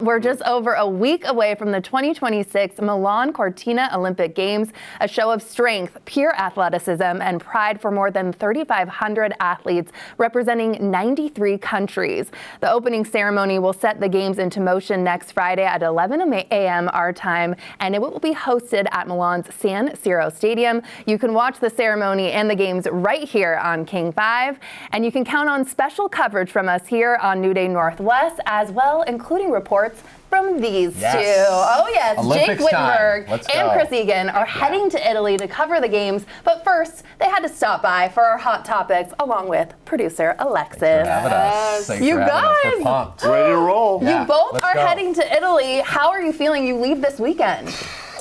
We're just over a week away from the 2026 Milan Cortina Olympic Games, a show of strength, pure athleticism, and pride for more than 3,500 athletes representing 93 countries. The opening ceremony will set the games into motion next Friday at 11 a.m. our time, and it will be hosted at Milan's San Siro Stadium. You can watch the ceremony and the games right here on King 5, and you can count on special coverage from us here on New Day Northwest as well, including reports from these two. Oh yes, Olympics Jake Whittenberg and Chris Egan are heading to Italy to cover the games, but first they had to stop by for our hot topics along with producer Alexis. You guys, pumped. Ready to roll. You both are heading to Italy. How are you feeling? You leave this weekend.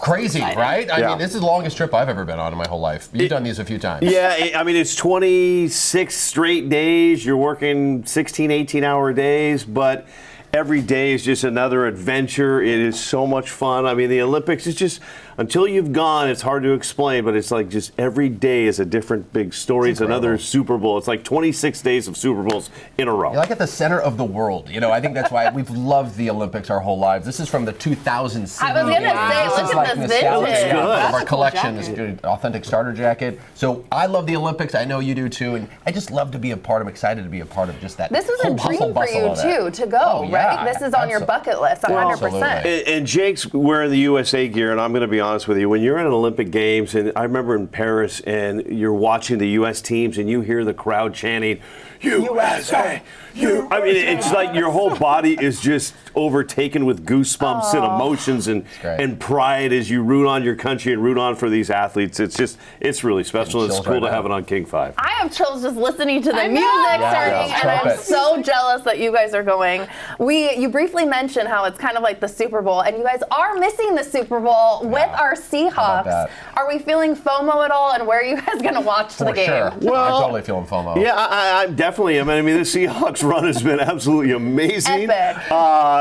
Crazy, right? I mean, this is the longest trip I've ever been on in my whole life. You've done these a few times. Yeah, I mean, it's 26 straight days. You're working 16, 18-hour days, but every day is just another adventure. It is so much fun. I mean, the Olympics is just, until you've gone, it's hard to explain, but it's like just every day is a different big story. It's another Super Bowl. It's like 26 days of Super Bowls in a row. You're like at the center of the world. You know, I think that's why we've loved the Olympics our whole lives. This is from the 2000 season. I was going to say, look at this vintage. Of our collection, this good, authentic starter jacket. So I love the Olympics. I know you do too, and I just love to be a part. I'm excited to be a part of just that. This was a dream for you too, to go, right? This is on your bucket list, 100%. And Jake's wearing the USA gear, and I'm going to be honest with you. When you're at an Olympic Games, and I remember in Paris, and you're watching the U.S. teams, and you hear the crowd chanting, USA! I mean, it's like your whole body is just overtaken with goosebumps and emotions and pride as you root on your country and root on for these athletes. It's really special. It's cool to have it on King 5. I have chills just listening to the music starting, and I'm so jealous that you guys are going. You briefly mentioned how it's kind of like the Super Bowl, and you guys are missing the Super Bowl with our Seahawks. Are we feeling FOMO at all, and where are you guys going to watch the game? Sure. Well, I'm totally feeling FOMO. Yeah, I definitely am. I mean, the Seahawks run has been absolutely amazing. Epic.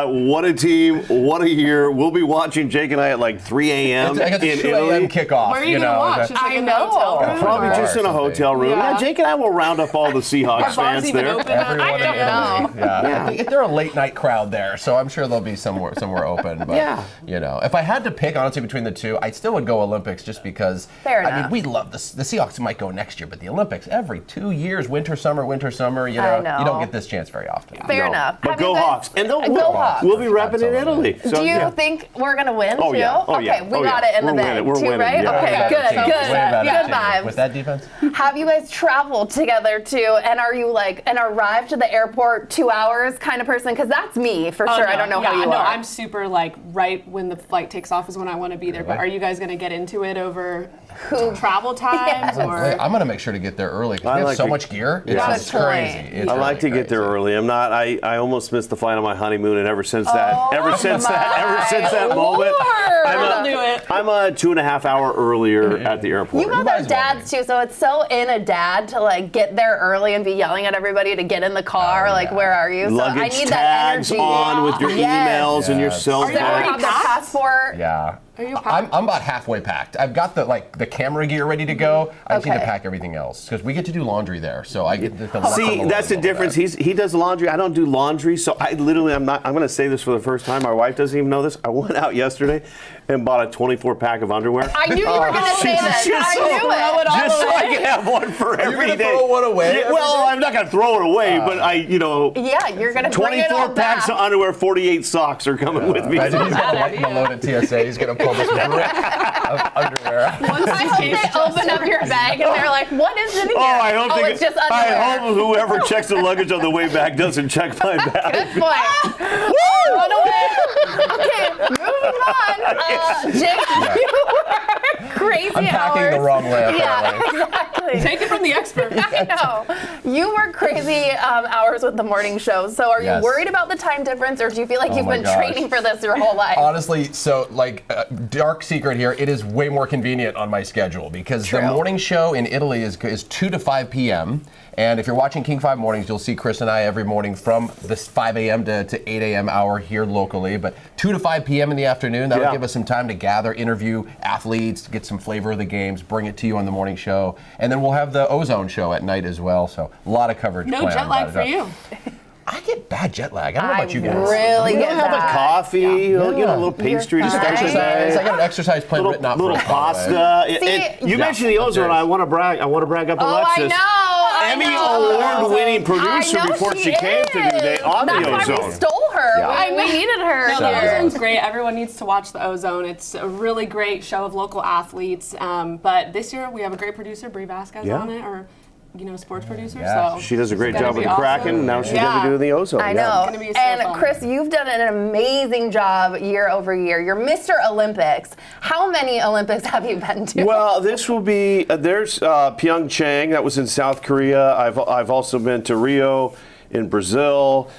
What a team. What a year. We'll be watching, Jake and I, at like 3 a.m. I got the 2 a.m. kickoff. Where are you going to watch? I know. Probably just in a hotel room. Yeah, Jake and I will round up all the Seahawks fans there. I don't know. Yeah. They're a late night crowd there, so I'm sure they'll be somewhere open. But, you know, if I had to pick, honestly, between the two, I still would go Olympics just because, I mean, we love the Seahawks might go next year, but the Olympics, every 2 years, winter, summer, you know, you don't get this chance very often. Fair enough. But go Hawks. And we'll be repping in Italy. So, do you think we're going to win, too? Okay, we got it in the bag, too, right? Okay, good vibes. With that defense? Have you guys traveled together, too? And are you like an arrive to the airport 2 hours kind of person? Because that's me, for sure. No. I don't know how you are. No, I'm super, like, right when the flight takes off is when I want to be there. But are you guys going to get into it over travel times? Or? I'm going to make sure to get there early because we have so much gear. It's crazy. I like to get there early. I almost missed the flight on my honeymoon, and ever since that moment, I'm a 2.5 hour earlier at the airport. You both have dads too, so it's so in a dad to like get there early and be yelling at everybody to get in the car. Like, where are you? Luggage so I need tags that energy on with your emails and your cell phone. Are you already passport? Yeah. I'm about halfway packed. I've got the camera gear ready to go. I just need to pack everything else because we get to do laundry there. So I get to see. That's the difference. He does laundry. I don't do laundry. So I'm going to say this for the first time. My wife doesn't even know this. I went out yesterday and bought a 24 pack of underwear. I knew you were going to say this. I knew it. Just so I can have one for every day. Throw one away? Yeah, well, I'm not going to throw it away, but Yeah, you're going to bring it all 24 packs of underwear, 48 socks are coming with me. He's going to load at TSA. He's going to pull this brick of underwear. I hope they open up your bag and they're like, what is in here? It's just underwear. I hope whoever checks the luggage on the way back doesn't check my bag. Good point. Run away. Okay, moving on. Jake, you were crazy I'm packing hours. the wrong way. Yeah, exactly. Take it from the expert. I know. You were crazy hours with the morning show. So are you worried about the time difference, or do you feel like you've been training for this your whole life? Honestly, so dark secret here, it is way more convenient on my schedule because the morning show in Italy is 2 to 5 p.m. And if you're watching King 5 Mornings, you'll see Chris and I every morning from this 5 a.m. to 8 a.m. hour here locally. But 2 to 5 p.m. in the afternoon, that'll give us some time to gather, interview athletes, get some flavor of the games, bring it to you on the morning show. And then we'll have the Ozone show at night as well. So a lot of coverage planned. No jet lag for you. I get bad jet lag. I don't know about you guys. Really You get have a that. coffee, you know, a little pastry. You're Just fine. Exercise. I got an exercise plan written out little for us, by the way. pasta. See, And you mentioned the ozone. I want to brag. I want to brag up Oh, Alexis. I Emmy know. award-winning producer I know before she came to today on That's the why ozone. we stole her. Yeah. We needed her. No, So- the Ozone's great. Everyone needs to watch the Ozone. It's a really great show of local athletes. But this year we have a great producer, Brie Vasquez, on it, or sports producer. Yeah. So She does a great it's gonna job with be the Kraken. awesome. Now she's going to do the ozone. I Yeah. know. It's gonna be so And fun. Chris, you've done an amazing job year over year. You're Mr. Olympics. How many Olympics have you been to? Well, this will be there's Pyeongchang. That was in South Korea. I've also been to Rio in Brazil.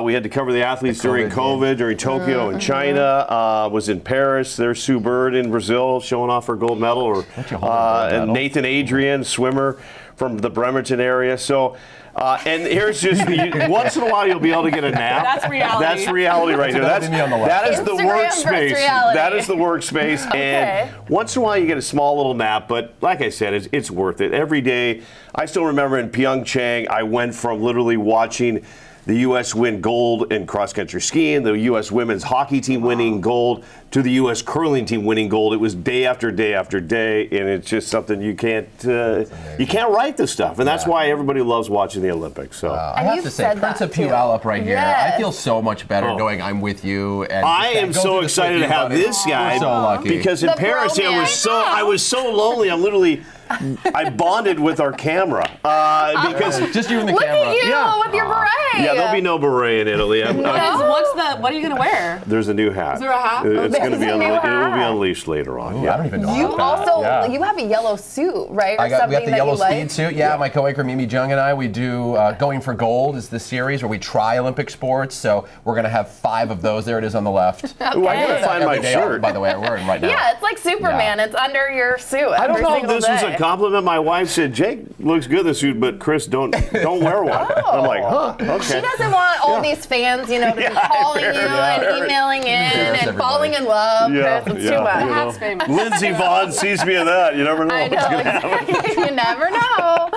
We had to cover the athletes during COVID, during Tokyo and China. Was in Paris. There's Sue Bird in Brazil showing off her gold medal. Or and Nathan Adrian, swimmer from the Bremerton area. So. And here's just once in a while you'll be able to get a nap. That's reality. That's reality right there. That'll be me on the left. That is the Instagram versus workspace. reality. That is the workspace. Okay. And once in a while you get a small little nap, but like I said, it's worth it. Every day, I still remember in Pyeongchang, I went from literally watching the U.S. win gold in cross-country skiing, the U.S. women's hockey team winning gold, to the U.S. curling team winning gold. It was day after day after day, and it's just something you can't write this stuff, and that's why everybody loves watching the Olympics. So I And have you've to say, said Prince that of too. Puyallup right here. Yes. I feel so much better knowing I'm with you. And I just am go so through this excited with to you, have buddy. this guy We're so lucky. because in The Paris bromance. I was so lonely. I'm literally I bonded with our camera because just you and the Look camera. at you Yeah. with your beret. yeah, there'll be no beret in Italy. What are you gonna wear? There's a new hat. Is there a hat? It's going to There's be a new it will be hat. unleashed later on. Ooh, I don't even know. You about that. also Yeah. you have a yellow suit, right? Or We got something the that yellow you like? speed suit. Yeah, my co-anchor Mimi Jung and I, we do Going for Gold is the series where we try Olympic sports. So we're going to have 5 of those. There it is on the left. Ooh, I gotta find my Every day, shirt. by the way, I'm wearing right now. Yeah, it's like Superman. Yeah. It's under your suit. I don't every know if single this was day. a compliment. My wife said, "Jake looks good in the suit, but Chris, don't wear one." I'm like, huh? Okay. She doesn't want all these fans, to be calling you and emailing in and everybody. falling in love. Chris, it's too much. you know. Hat's famous. Lindsey Vonn sees me in that. You never know. I know, exactly. You never know.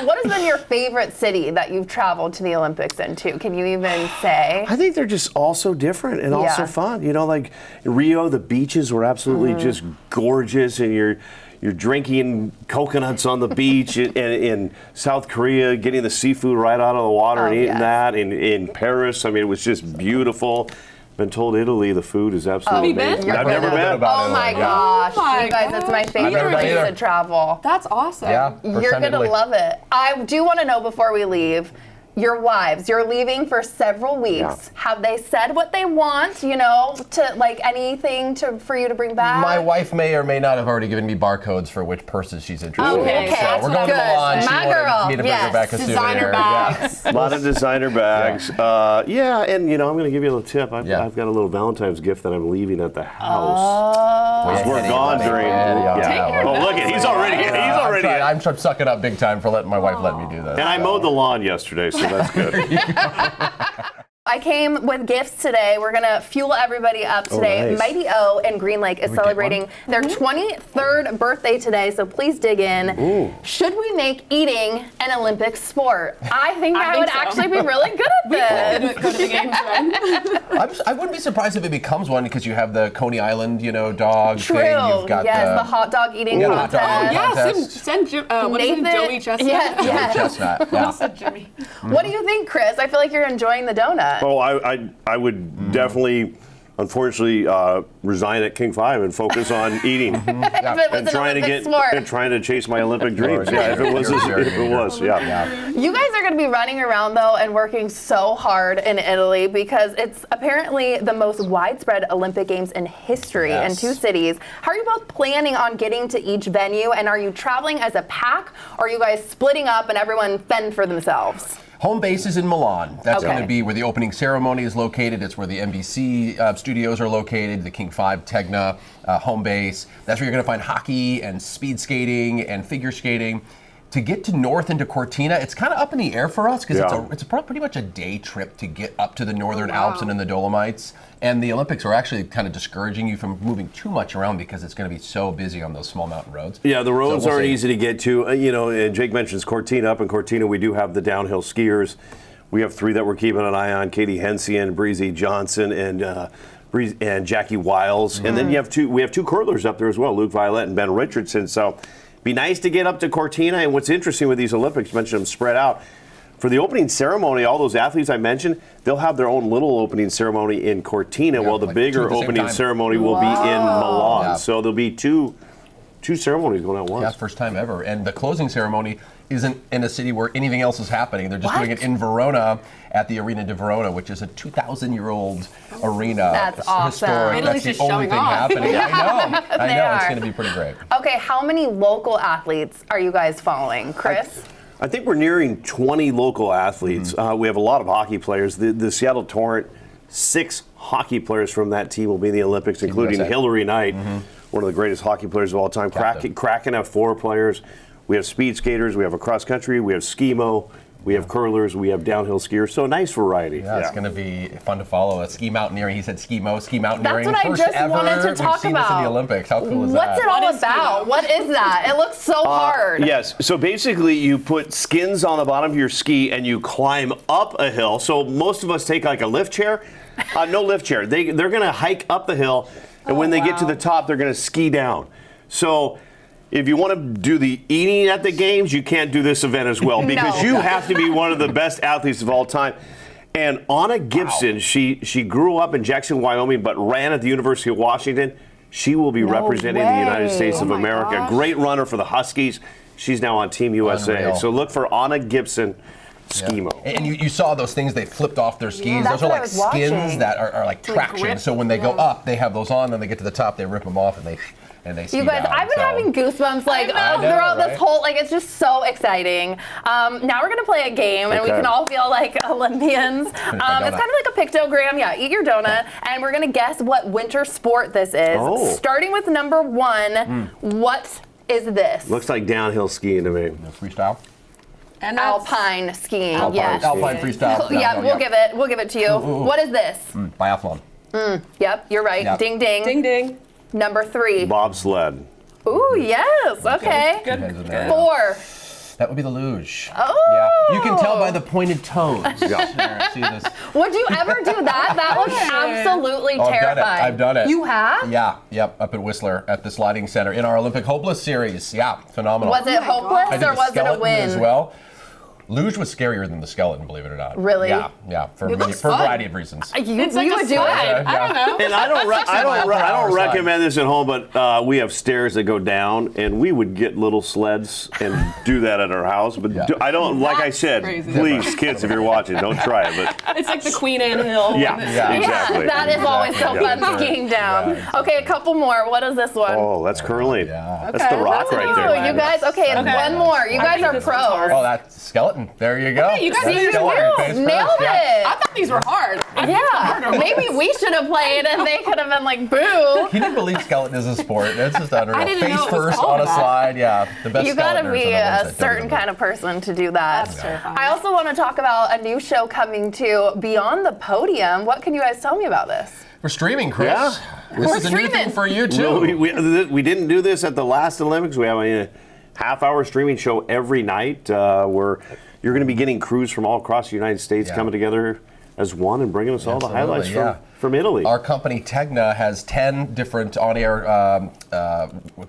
What has been your favorite city that you've traveled to the Olympics into? Can you even say? I think they're just all so different and also Yeah. fun. Like in Rio, the beaches were absolutely just gorgeous, and you're drinking coconuts on the beach. And in South Korea, getting the seafood right out of the water and eating yes. that. In Paris, I mean, it was just beautiful. Been told Italy, the food is absolutely Have you been? amazing. I've You're never good been. about Oh my Italy, gosh, Oh my you guys, it's my gosh. favorite never been place either. to travel. That's awesome. Yeah. You're Percent gonna Italy. love it. I do want to know before we leave. Your wives, you're leaving for several weeks. Yeah. Have they said what they want, to like anything for you to bring back? My wife may or may not have already given me barcodes for which purses she's interested Okay, in. So that's we're going to good. Milan. She My wanted girl, me to bring yes. her back a Designer souvenir. bags. A lot of designer bags. Yeah, and I'm going to give you a little tip. I've Yeah. got a little Valentine's gift that I'm leaving at the house. Oh. Yeah, We're Eddie, gone buddy. during. Eddie, Yeah. Oh, look at he's already. He's already. I'm sucking up big time for letting my wife let me do that. And I mowed the lawn yesterday, so that's good. I came with gifts today. We're gonna fuel everybody up today. nice. Mighty O in Green Lake is we get celebrating one? their 23rd birthday today, so please dig in. Ooh. Should we make eating an Olympic sport? I think I I think would so. actually be really good at this. Go to the games then. I wouldn't be surprised if it becomes one because you have the Coney Island, dog True. thing. You've got Yes, the hot dog eating Yeah, hot contest. dog eating Yeah, contest. send Jim, what is it, Nathan, Joey Chestnut? yes. chestnut. Yeah. Said Jimmy. What do you think, Chris? I feel like you're enjoying the donut. Oh, I would definitely, unfortunately, resign at King 5 and focus on eating If it was and an Olympic sport. and trying to chase my Olympic dreams. Yeah, Yeah, if it was, you're if it was, yeah. Yeah. You guys are going to be running around, though, and working so hard in Italy because it's apparently the most widespread Olympic Games in history in Yes. 2 cities. How are you both planning on getting to each venue, and are you traveling as a pack, or are you guys splitting up and everyone fend for themselves? Home base is in Milan. That's Okay. going to be where the opening ceremony is located. It's where the NBC studios are located, the King 5 Tegna home base. That's where you're going to find hockey and speed skating and figure skating. To get to north into Cortina, it's kind of up in the air for us because Yeah. it's pretty much a day trip to get up to the northern Alps and in the Dolomites. And the Olympics are actually kind of discouraging you from moving too much around because it's going to be so busy on those small mountain roads. Yeah, the roads So we'll aren't see. easy to get to. And Jake mentions Cortina. Up in Cortina, we do have the downhill skiers. We have 3 that we're keeping an eye on: Katie Hensian, Breezy Johnson, and Jackie Wiles. And then we have 2 curlers up there as well, Luke Violette and Ben Richardson. So be nice to get up to Cortina. And what's interesting with these Olympics, you mentioned them spread out. For the opening ceremony, all those athletes I mentioned, they'll have their own little opening ceremony in Cortina, while the bigger opening ceremony will be in Milan. Yeah. So there'll be two ceremonies going on at once. Yeah, first time ever. And the closing ceremony isn't in a city where anything else is happening. They're just doing it in Verona at the Arena di Verona, which is a 2,000-year-old arena. That's awesome. Historic. That's the only thing happening. I know. It's going to be pretty great. Okay, how many local athletes are you guys following, Chris? I think we're nearing 20 local athletes. We have a lot of hockey players. The Seattle Torrent, 6 hockey players from that team will be in the Olympics, including Hillary Knight, one of the greatest hockey players of all time. Kraken have 4 players. We have speed skaters, we have a cross country, we have ski-mo, we have curlers, we have downhill skiers. So a nice variety. Yeah, it's going to be fun to follow. A ski mountaineering. He said ski mountaineering. That's what I just wanted to talk We've seen this in the Olympics. How cool is that? What's it all about? What is that? It looks so hard. Yes. So basically, you put skins on the bottom of your ski and you climb up a hill. So most of us take like a lift chair. No lift chair. They're going to hike up the hill, and when they get to the top, they're going to ski down. So if you want to do the eating at the games, you can't do this event as well, because you have to be one of the best athletes of all time. And Anna Gibson, she grew up in Jackson, Wyoming, but ran at the University of Washington. She will be representing the United States of America. Great runner for the Huskies. She's now on Team USA. Unreal. So look for Anna Gibson. Ski-mo. And you saw those things they flipped off their skis. Those are like skins that are like traction. So when they go up, they have those on. Then they get to the top, they rip them off, and they ski You guys, down. I've been having goosebumps throughout this whole, it's just so exciting. Now we're going to play a game, and we can all feel like Olympians. It's kind of like a pictogram. Yeah, eat your donut. And we're going to guess what winter sport this is. Starting with number 1, what is this? Looks like downhill skiing to me. Freestyle? And alpine skiing. Yes. Alpine freestyle. Yeah, we'll give it to you. What is this? Biathlon. Yep, you're right. Yep. Ding ding. Ding ding. Number 3. Bobsled. Ooh, yes. Okay. Good. 4. That would be the luge. Oh. Yeah. You can tell by the pointed toes. Yeah. See this? Would you ever do that? That looks absolutely terrifying. I've done it. You have? Yeah. Yep. Up at Whistler at the sliding center in our Olympic Hopeless series. Yeah. Phenomenal. Was it hopeless I did or was it a win? as well. Luge was scarier than the skeleton, believe it or not. Really? Yeah. For a variety of reasons. You would do it. I don't know. And I don't recommend this at home, but we have stairs that go down, and we would get little sleds and do that at our house. But I don't, like I said, crazy. Please, kids, if you're watching, don't try it. But it's like the Queen Anne Hill. Yeah, exactly. That is always so fun skiing down. Okay, a couple more. What is this one? Oh, that's curling. Yeah. That's the rock right there. You guys, and one more. You guys are pros. Oh, that's skeleton. There you go. You guys nailed it. I thought these were hard. Yeah, maybe we should have played and they could have been like, boo. He didn't believe skeleton is a sport. That's just unreal. I didn't know Face it was first called on a that. slide. Yeah, the best. You gotta skeletoners be are the ones a that certain kind of person to do that. That's terrifying. I also want to talk about a new show coming to Beyond the Podium. What can you guys tell me about this? We're streaming, Chris. Yeah. This is a new thing for you too. We didn't do this at the last Olympics. We have a half-hour streaming show every night where you're going to be getting crews from all across the United States coming together as one and bringing us all the highlights from Italy. Our company, Tegna, has 10 different on-air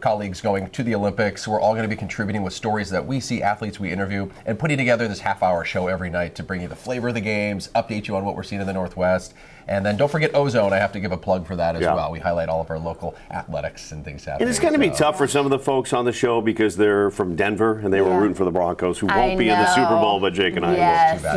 colleagues going to the Olympics. We're all going to be contributing with stories that we see, athletes we interview, and putting together this half-hour show every night to bring you the flavor of the games, update you on what we're seeing in the Northwest. And then don't forget Ozone. I have to give a plug for that as well. We highlight all of our local athletics and things happening. And it's going to be tough for some of the folks on the show because they're from Denver and they were rooting for the Broncos, who won't be in the Super Bowl, but Jake and I will.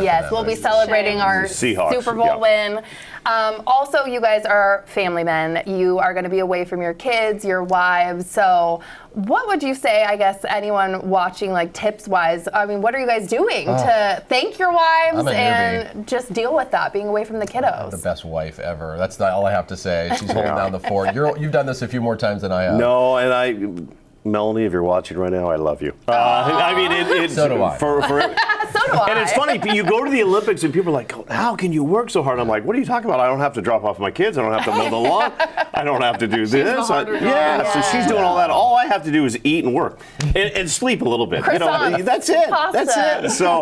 Yes. We'll be celebrating our Seahawks, Super Bowl win. Also, you guys are family men. You are going to be away from your kids, your wives. So what would you say, I guess, anyone watching, like tips-wise? I mean, what are you guys doing to thank your wives and just deal with that, being away from the kiddos? The best wife ever. That's all I have to say. She's holding down the fort. You've done this a few more times than I have. No, and Melanie, if you're watching right now, I love you. I mean, it's so do I. So do I. And it's funny, you go to the Olympics and people are like, how can you work so hard? I'm like, what are you talking about? I don't have to drop off my kids. I don't have to mow the lawn. I don't have to do this. So she's doing all that. All I have to do is eat and work and sleep a little bit. Croissants, That's it. pasta. That's it. So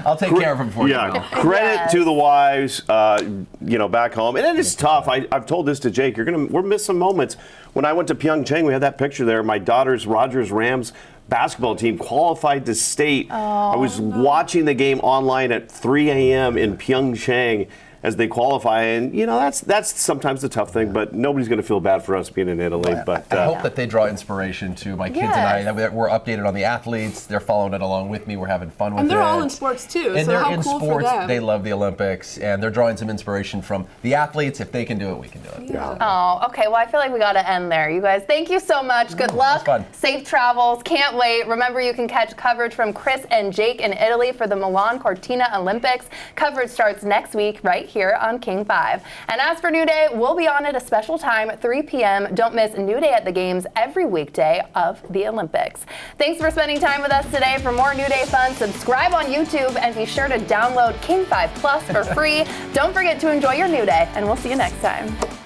I'll take care of him for you. Credit to the wives, back home. And it is tough. I've told this to Jake. We'll miss some moments. When I went to Pyeongchang, we had that picture there. My daughter's Rogers Rams basketball team qualified to state. I was watching the game online at 3 a.m. in Pyeongchang as they qualify, and that's sometimes the tough thing, but nobody's going to feel bad for us being in Italy. But I hope that they draw inspiration to my kids and I. That we're updated on the athletes. They're following it along with me. We're having fun with it. And they're all in sports too. And so they're how in cool sports. For them. They love the Olympics, and they're drawing some inspiration from the athletes. If they can do it, we can do it. Yeah. Oh, okay. Well, I feel like we got to end there. You guys, thank you so much. Good luck. Fun. Safe travels. Can't wait. Remember, you can catch coverage from Chris and Jake in Italy for the Milan Cortina Olympics. Coverage starts next week right here on King 5. And as for New Day, we'll be on at a special time, 3 p.m. Don't miss New Day at the Games every weekday of the Olympics. Thanks for spending time with us today. For more New Day fun, subscribe on YouTube and be sure to download King 5 Plus for free. Don't forget to enjoy your New Day, and we'll see you next time.